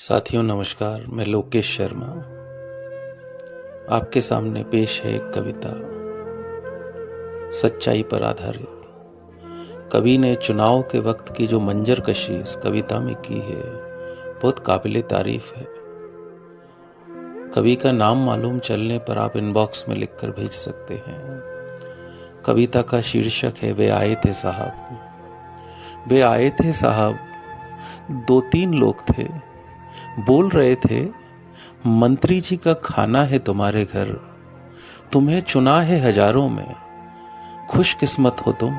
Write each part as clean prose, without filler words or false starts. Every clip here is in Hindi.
साथियों नमस्कार। मैं लोकेश शर्मा आपके सामने पेश है एक कविता सच्चाई पर आधारित। कवि ने चुनाव के वक्त की जो मंजर कशी इस कविता में की है बहुत काबिले तारीफ है। कवि का नाम मालूम चलने पर आप इनबॉक्स में लिखकर भेज सकते हैं। कविता का शीर्षक है वे आए थे साहब। वे आए थे साहब, 2-3 लोग थे, बोल रहे थे मंत्री जी का खाना है तुम्हारे घर, तुम्हें चुना है हजारों में, खुशकिस्मत हो तुम।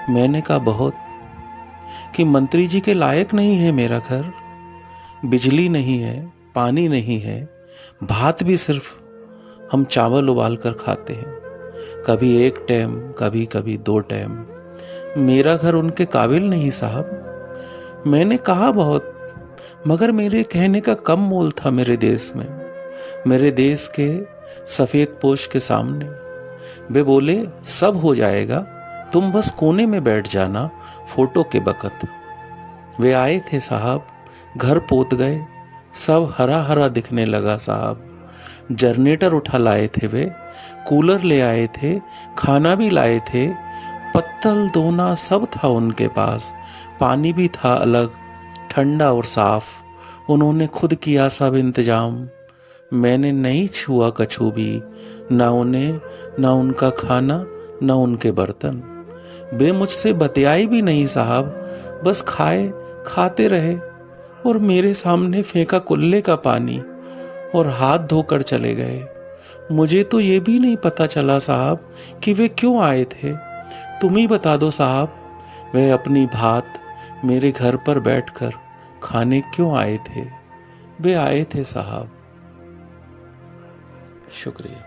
मैंने कहा बहुत, कि मंत्री जी के लायक नहीं है मेरा घर। बिजली नहीं है, पानी नहीं है, भात भी सिर्फ हम चावल उबाल कर खाते हैं, कभी 1 टाइम कभी कभी 2 टाइम। मेरा घर उनके काबिल नहीं साहब। मैंने कहा बहुत, मगर मेरे कहने का कम मोल था मेरे देश में, मेरे देश के सफेद पोश के सामने। वे बोले सब हो जाएगा, तुम बस कोने में बैठ जाना फोटो के बकत। वे आए थे साहब, घर पोत गए, सब हरा हरा दिखने लगा साहब। जनरेटर उठा लाए थे वे, कूलर ले आए थे, खाना भी लाए थे, पत्तल दोना सब था उनके पास, पानी भी था अलग, ठंडा और साफ। उन्होंने खुद किया सब इंतजाम। मैंने नहीं छुआ कछु भी, ना उन्हें, ना उनका खाना, ना उनके बर्तन। वे मुझसे बतियाई भी नहीं साहब, बस खाए, खाते रहे और मेरे सामने फेंका कुल्ले का पानी और हाथ धोकर चले गए। मुझे तो ये भी नहीं पता चला साहब कि वे क्यों आए थे। तुम ही बता दो साहब, वे अपनी भात मेरे घर पर बैठकर खाने क्यों आए थे। वे आए थे साहब। शुक्रिया।